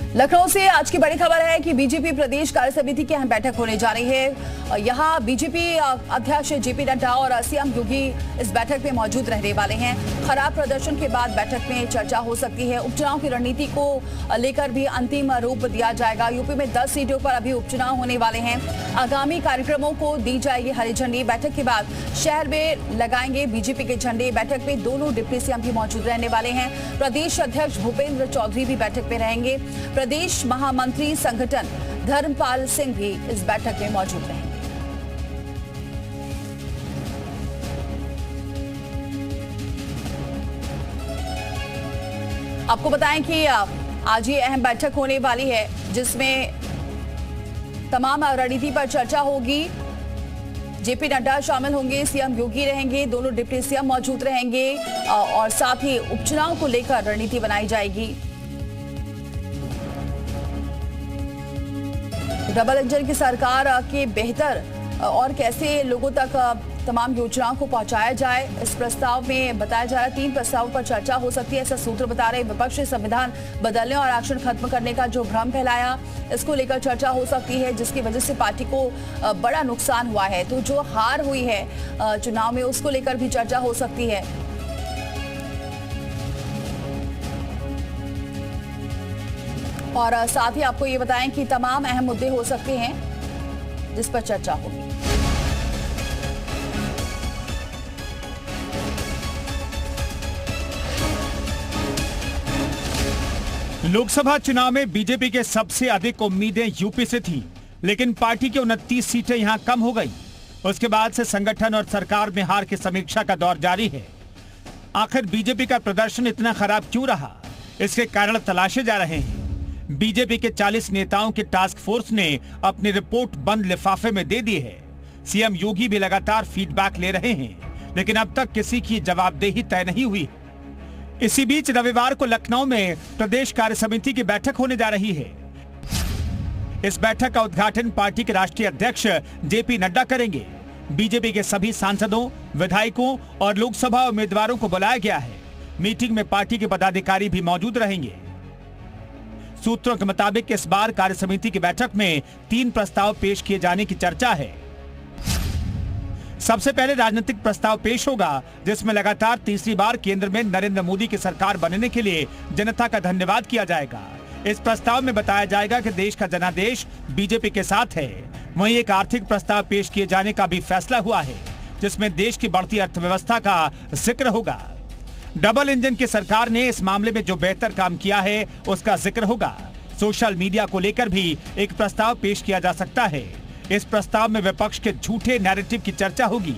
लखनऊ से आज की बड़ी खबर है कि बीजेपी प्रदेश कार्य समिति की अहम बैठक होने जा रही है। यहां बीजेपी अध्यक्ष जेपी नड्डा और सीएम योगी इस बैठक में मौजूद रहने वाले हैं। खराब प्रदर्शन के बाद बैठक में चर्चा हो सकती है। उपचुनाव की रणनीति को लेकर भी अंतिम रूप दिया जाएगा। यूपी में 10 सीटों पर अभी उपचुनाव होने वाले हैं। आगामी कार्यक्रमों को दी जाएगी हरी झंडी। बैठक के बाद शहर में लगाएंगे बीजेपी के झंडे। बैठक में दोनों डिप्टी सीएम भी मौजूद रहने वाले हैं। प्रदेश अध्यक्ष भूपेंद्र चौधरी भी बैठक में रहेंगे। प्रदेश महामंत्री संगठन धर्मपाल सिंह भी इस बैठक में मौजूद रहेंगे। आपको बताएं कि आज ये अहम बैठक होने वाली है जिसमें तमाम रणनीति पर चर्चा होगी। जेपी नड्डा शामिल होंगे, सीएम योगी रहेंगे, दोनों डिप्टी सीएम मौजूद रहेंगे और साथ ही उपचुनाव को लेकर रणनीति बनाई जाएगी। डबल इंजन की सरकार के बेहतर और कैसे लोगों तक तमाम योजनाओं को पहुंचाया जाए, इस प्रस्ताव में बताया जा रहा है। 3 प्रस्तावों पर चर्चा हो सकती है, ऐसा सूत्र बता रहे। विपक्ष ने संविधान बदलने और आरक्षण खत्म करने का जो भ्रम फैलाया, इसको लेकर चर्चा हो सकती है, जिसकी वजह से पार्टी को बड़ा नुकसान हुआ है। तो जो हार हुई है चुनाव में, उसको लेकर भी चर्चा हो सकती है। और साथ ही आपको ये बताएं कि तमाम अहम मुद्दे हो सकते हैं जिस पर चर्चा होगी। लोकसभा चुनाव में बीजेपी के सबसे अधिक उम्मीदें यूपी से थी, लेकिन पार्टी की 29 सीटें यहां कम हो गई। उसके बाद से संगठन और सरकार में हार की समीक्षा का दौर जारी है। आखिर बीजेपी का प्रदर्शन इतना खराब क्यों रहा, इसके कारण तलाशे जा रहे हैं। बीजेपी के 40 नेताओं के टास्क फोर्स ने अपनी रिपोर्ट बंद लिफाफे में दे दी है। सीएम योगी भी लगातार फीडबैक ले रहे हैं, लेकिन अब तक किसी की जवाबदेही तय नहीं हुई। इसी बीच रविवार को लखनऊ में प्रदेश कार्य समिति की बैठक होने जा रही है। इस बैठक का उद्घाटन पार्टी के राष्ट्रीय अध्यक्ष जेपी नड्डा करेंगे। बीजेपी के सभी सांसदों, विधायकों और लोकसभा उम्मीदवारों को बुलाया गया है। मीटिंग में पार्टी के पदाधिकारी भी मौजूद रहेंगे। सूत्रों के मुताबिक इस बार कार्य समिति की बैठक में 3 प्रस्ताव पेश किए जाने की चर्चा है। सबसे पहले राजनीतिक प्रस्ताव पेश होगा, जिसमें लगातार तीसरी बार केंद्र में नरेंद्र मोदी की सरकार बनने के लिए जनता का धन्यवाद किया जाएगा। इस प्रस्ताव में बताया जाएगा कि देश का जनादेश बीजेपी के साथ है। वहीं एक आर्थिक प्रस्ताव पेश किए जाने का भी फैसला हुआ है, जिसमें देश की बढ़ती अर्थव्यवस्था का जिक्र होगा। डबल इंजन की सरकार ने इस मामले में जो बेहतर काम किया है, उसका जिक्र होगा। सोशल मीडिया को लेकर भी एक प्रस्ताव पेश किया जा सकता है। इस प्रस्ताव में विपक्ष के झूठे नैरेटिव की चर्चा होगी।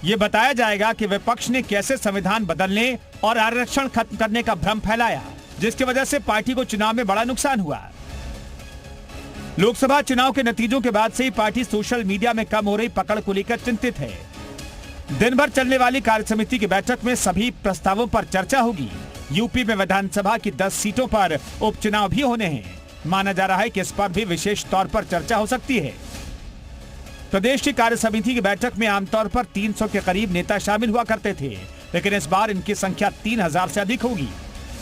ये बताया जाएगा कि विपक्ष ने कैसे संविधान बदलने और आरक्षण खत्म करने का भ्रम फैलाया, जिसकी वजह से पार्टी को चुनाव में बड़ा नुकसान हुआ। लोकसभा चुनाव के नतीजों के बाद से ही पार्टी सोशल मीडिया में कम हो रही पकड़ को लेकर चिंतित है। दिन भर चलने वाली कार्य समिति की बैठक में सभी प्रस्तावों पर चर्चा होगी। यूपी में विधानसभा की 10 सीटों पर उपचुनाव भी होने हैं। माना जा रहा है कि इस पर भी विशेष तौर पर चर्चा हो सकती है। प्रदेश की कार्य समिति की बैठक में आमतौर पर 300 के करीब नेता शामिल हुआ करते थे, लेकिन इस बार इनकी संख्या 3000 से अधिक होगी।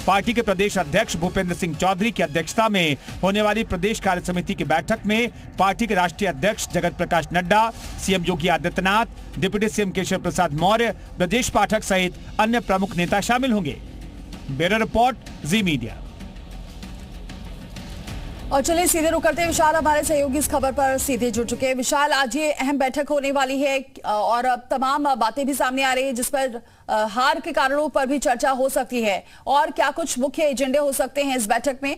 पार्टी के प्रदेश अध्यक्ष भूपेंद्र सिंह चौधरी की अध्यक्षता में होने वाली प्रदेश कार्य समिति की बैठक में पार्टी के राष्ट्रीय अध्यक्ष Jagat Prakash Nadda, CM Yogi Adityanath, deputy CM Keshav Prasad Maurya, Brajesh Pathak सहित अन्य प्रमुख नेता शामिल होंगे। ब्यूरो रिपोर्ट, जी मीडिया। और चलिए सीधे रुक करते हैं। विशाल हमारे सहयोगी इस खबर पर सीधे जुड़ चुके हैं। विशाल, आज ये अहम बैठक होने वाली है और अब तमाम बातें भी सामने आ रही है, जिस पर हार के कारणों पर भी चर्चा हो सकती है। और क्या कुछ मुख्य एजेंडे हो सकते हैं इस बैठक में?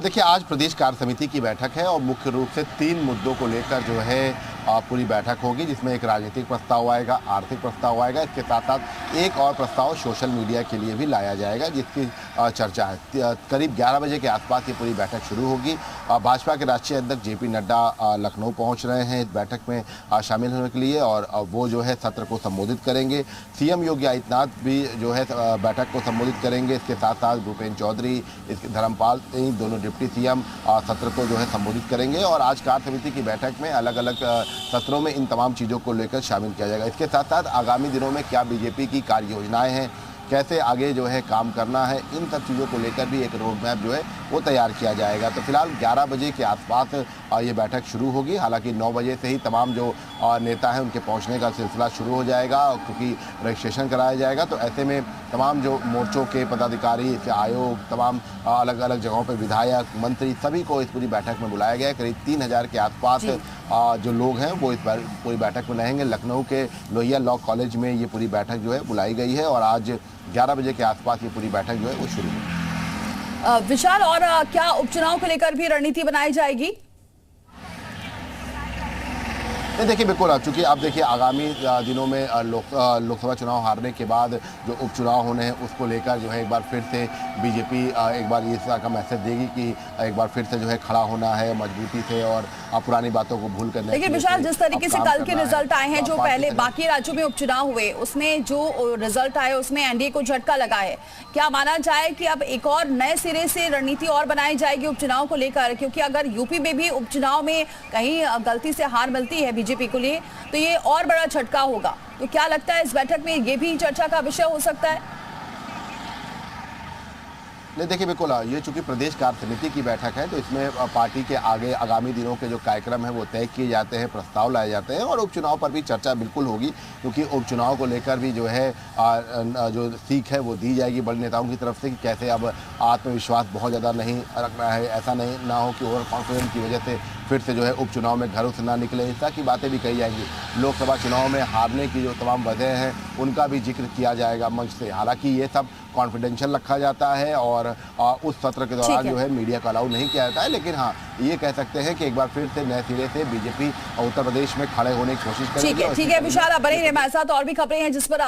देखिए, आज प्रदेश कार्य समिति की बैठक है और मुख्य रूप से 3 मुद्दों को लेकर जो है पूरी बैठक होगी, जिसमें एक राजनीतिक प्रस्ताव आएगा, आर्थिक प्रस्ताव आएगा। इसके साथ साथ एक और प्रस्ताव सोशल मीडिया के लिए भी लाया जाएगा, जिसकी चर्चा है। करीब 11 बजे के आसपास ये पूरी बैठक शुरू होगी। भाजपा के राष्ट्रीय अध्यक्ष जेपी नड्डा लखनऊ पहुंच रहे हैं इस बैठक में शामिल होने के लिए और वो जो है सत्र को संबोधित करेंगे। सीएम योगी आदित्यनाथ भी जो है बैठक को संबोधित करेंगे। इसके साथ साथ भूपेंद्र चौधरी, धर्मपाल सिंह, दोनों डिप्टी सीएम सत्र को जो है संबोधित करेंगे। और आज कार्य समिति की बैठक में अलग अलग सत्रों में इन तमाम चीज़ों को लेकर शामिल किया जाएगा। इसके साथ साथ आगामी दिनों में क्या बीजेपी की कार्य योजनाएं हैं, कैसे आगे जो है काम करना है, इन सब चीज़ों को लेकर भी एक रोड मैप जो है वो तैयार किया जाएगा। तो फिलहाल 11 बजे के आसपास ये बैठक शुरू होगी। हालांकि 9 बजे से ही तमाम जो नेता हैं उनके पहुंचने का सिलसिला शुरू हो जाएगा, क्योंकि रजिस्ट्रेशन कराया जाएगा। तो ऐसे में तमाम जो मोर्चों के पदाधिकारी, आयोग, तमाम अलग अलग जगहों पर विधायक, मंत्री, सभी को इस पूरी बैठक में बुलाया गया है। करीब 3000 के आसपास जो लोग हैं वो इस पूरी बैठक में रहेंगे। लखनऊ के लोहिया लॉ कॉलेज में ये पूरी बैठक जो है बुलाई गई है और आज 11 बजे के आसपास ये पूरी बैठक जो है वो शुरू होगी। विशाल, और क्या उपचुनाव को लेकर भी रणनीति बनाई जाएगी? नहीं, देखिए बिल्कुल, चूंकि अब देखिए आगामी दिनों में लोकसभा चुनाव हारने के बाद जो उपचुनाव होने हैं उसको लेकर जो है एक बार फिर से बीजेपी एक बार इस तरह का मैसेज देगी कि एक बार फिर से जो है खड़ा होना है मजबूती से और पुरानी बातों को भूल कर। लेकिन विशाल, जिस तरीके से कल के रिजल्ट आए हैं, जो पहले बाकी राज्यों में उपचुनाव हुए उसमें जो रिजल्ट आए उसमें एनडीए को झटका लगा है, क्या माना जाए कि अब एक और नए सिरे से रणनीति और बनाई जाएगी उपचुनाव को लेकर? क्योंकि अगर यूपी में भी उपचुनाव में कहीं गलती से हार मिलती है बीजेपी को लिए तो ये और बड़ा झटका होगा। तो क्या लगता है इस बैठक में ये भी चर्चा का विषय हो सकता है? नहीं, देखिए बिल्कुल, ये चूंकि प्रदेश कार्य समिति की बैठक है तो इसमें पार्टी के आगे आगामी दिनों के जो कार्यक्रम है वो तय किए जाते हैं, प्रस्ताव लाए जाते हैं और उपचुनाव पर भी चर्चा बिल्कुल होगी, क्योंकि उपचुनाव को लेकर भी जो है जो सीख है वो दी जाएगी बड़े नेताओं की तरफ से कि कैसे अब आत्मविश्वास बहुत ज़्यादा नहीं रखना है, ऐसा नहीं ना हो कि ओवर कॉन्फिडेंस की वजह से फिर से जो है उपचुनाव में घरों से ना निकले। इस तरह की बातें भी कही जाएंगी। लोकसभा चुनाव में हारने की जो तमाम वजह हैं उनका भी जिक्र किया जाएगा मंच से। हालांकि ये सब कॉन्फिडेंशियल रखा जाता है और उस सत्र के दौरान जो है मीडिया को अलाउ नहीं किया जाता है। लेकिन हाँ, ये कह सकते हैं कि एक बार फिर से नए सिरे से बीजेपी उत्तर प्रदेश में खड़े होने की कोशिश करेगी। ठीक है विशाल, आप बने रहिए हमारे साथ, और भी खबरें हैं जिस पर आप